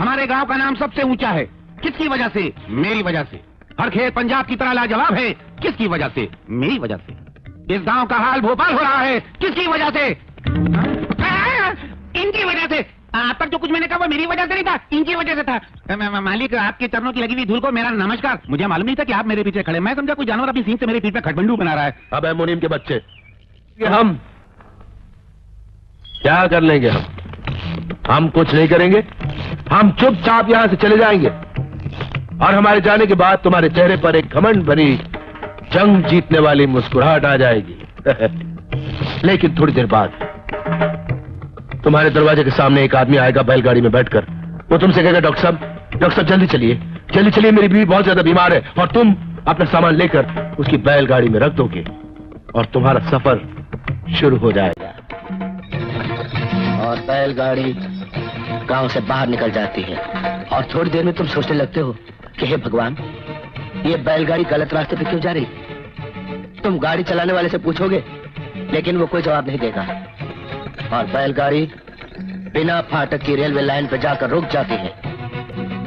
हमारे गांव का नाम सबसे ऊंचा है। किसकी वजह से? मेरी वजह से। हर खेत पंजाब की तरह लाजवाब है। किसकी वजह से? मेरी वजह से। इस गांव का हाल भोपाल हो रहा है। किसकी वजह से? इनकी वजह से। अब तक जो कुछ मैंने कहा वो मेरी वजह से नहीं था, इनकी वजह से था। मालिक, आपके चरणों की लगी हुई धूल को मेरा नमस्कार। मुझे मालूम नहीं था कि आप मेरे पीछे खड़े। मैं समझा कोई जानवर अपनी सींग से मेरे पीठ पे खटबंडू बना रहा है। अब है मुनीम के बच्चे, हम क्या कर लेंगे? हम कुछ नहीं करेंगे। हम चुपचाप यहां से चले जाएंगे और हमारे जाने के बाद तुम्हारे चेहरे पर एक घमंड भरी जंग जीतने वाली मुस्कुराहट आ जाएगी। लेकिन थोड़ी देर बाद तुम्हारे दरवाजे के सामने एक आदमी आएगा बैलगाड़ी में बैठकर। वो तुमसे कहेगा, डॉक्टर साहब जल्दी चलिए, जल्दी चलिए, मेरी बीवी बहुत ज्यादा बीमार है। और तुम अपना सामान लेकर उसकी बैलगाड़ी में रख दोगे और तुम्हारा सफर शुरू हो जाएगा। और बैलगाड़ी गांव से बाहर निकल जाती है और थोड़ी देर में तुम सोचने लगते हो कि हे भगवान, ये बैलगाड़ी गलत रास्ते पे क्यों जा रही? तुम गाड़ी चलाने वाले से पूछोगे, लेकिन वो कोई जवाब नहीं देगा और बैलगाड़ी बिना फाटक की रेलवे लाइन पर जाकर रुक जाती है।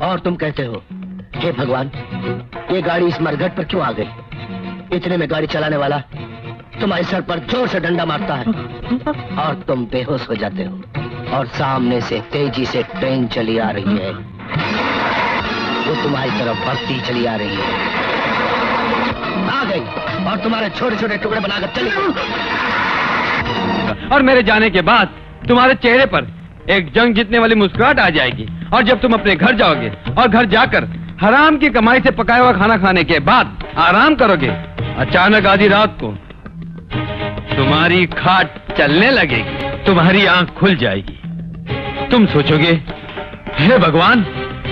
और तुम कहते हो, हे भगवान, ये गाड़ी इस मरघट पर क्यों आ गई? इतने में गाड़ी चलाने वाला तुम्हारे सर पर जोर से डंडा मारता है और तुम बेहोश हो जाते हो। और सामने से तेजी से ट्रेन चली आ रही है। वो तुम्हारी तरफ बढ़ती चली आ रही है। आ गई और तुम्हारे छोटे छोटे टुकड़े बनाकर चली गई। और मेरे जाने के बाद तुम्हारे चेहरे पर एक जंग जीतने वाली मुस्कुराहट आ जाएगी। और जब तुम अपने घर जाओगे और घर जाकर हराम की कमाई से पकाया हुआ खाना खाने के बाद आराम करोगे, अचानक आधी रात को तुम्हारी खाट चलने लगेगी, तुम्हारी आंख खुल जाएगी। तुम सोचोगे, हे भगवान,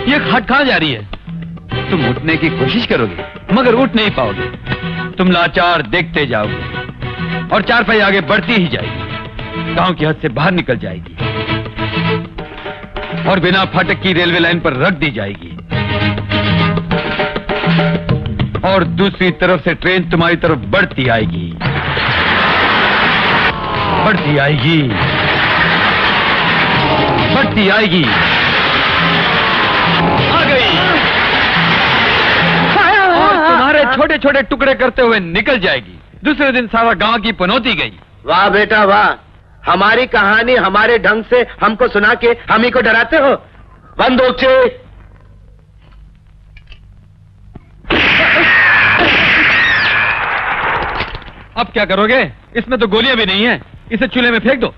ये खाट कहां जा रही है? तुम उठने की कोशिश करोगे मगर उठ नहीं पाओगे। तुम लाचार देखते जाओगे और चारपाई आगे बढ़ती ही जाएगी, गांव की हद से बाहर निकल जाएगी और बिना फाटक की रेलवे लाइन पर रख दी जाएगी। और दूसरी तरफ से ट्रेन तुम्हारी तरफ बढ़ती आएगी, बढ़ती आएगी, बढ़ती आएगी। आ गई और तुम्हारे छोटे छोटे टुकड़े करते हुए निकल जाएगी। दूसरे दिन सारा गांव की पनौती गई। वाह बेटा वाह, हमारी कहानी हमारे ढंग से हमको सुना के हम ही को डराते हो। बंदूक चाहिए। अब क्या करोगे? इसमें तो गोलियां भी नहीं है, इसे चूल्हे में फेंक दो।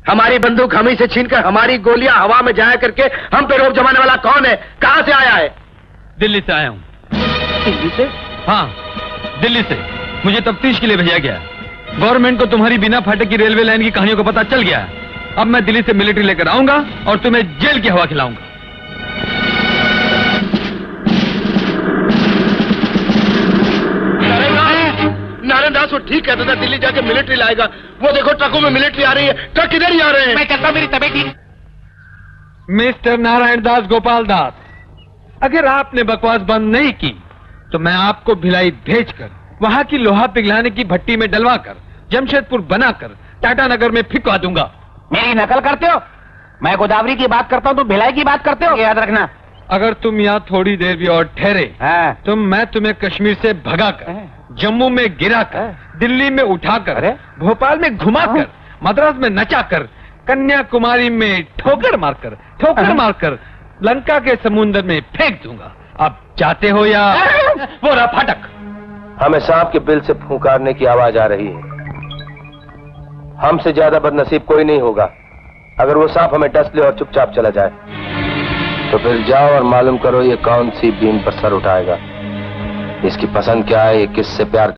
हमारी बंदूक हम ही से छीनकर हमारी गोलियां हवा में जाया करके हम पे रोक जमाने वाला कौन है? कहां से आया है? दिल्ली से आया हूं। दिल्ली से? हाँ, दिल्ली से। मुझे तफ्तीश के लिए भेजा गया। गवर्नमेंट को तुम्हारी बिना फाटक की रेलवे लाइन की कहानियों को पता चल गया। अब मैं दिल्ली से मिलिट्री लेकर आऊंगा और तुम्हें जेल की हवा खिलाऊंगा। नारायण दास वो ठीक कहता था, दिल्ली जाके मिलिट्री लाएगा। वो देखो ट्रकों में मिलिट्री आ रही है, ट्रक इधर ही आ रहे हैं। मैं कहता हूं मेरी तबीयत ठीक। मिस्टर नारायण दास गोपाल दास, अगर आपने बकवास बंद नहीं की तो मैं आपको भिलाई भेजकर वहां की लोहा पिघलाने की भट्टी में डलवाकर जमशेदपुर बनाकर टाटा नगर में फिकवा दूंगा। मेरी नकल करते हो? मैं गोदावरी की बात करता हूँ, तुम भिलाई की बात करते हो, याद रखना। अगर तुम यहाँ थोड़ी देर भी और ठहरे तो मैं तुम्हें कश्मीर से भगाकर, जम्मू में गिराकर, दिल्ली में उठाकर, भोपाल में घुमाकर, मद्रास में नचाकर, कन्याकुमारी में ठोकर मारकर लंका के समुद्र में फेंक दूंगा। अब चाहते हो या? वो रहा फाटक। हमें सांप के बिल से फुंकारने की आवाज आ रही है। हमसे ज्यादा बदनसीब कोई नहीं होगा। अगर वो सांप हमें डस ले और चुपचाप चला जाए तो फिर जाओ और मालूम करो ये कौन सी बीन पर सर उठाएगा, इसकी पसंद क्या है, ये किससे प्यार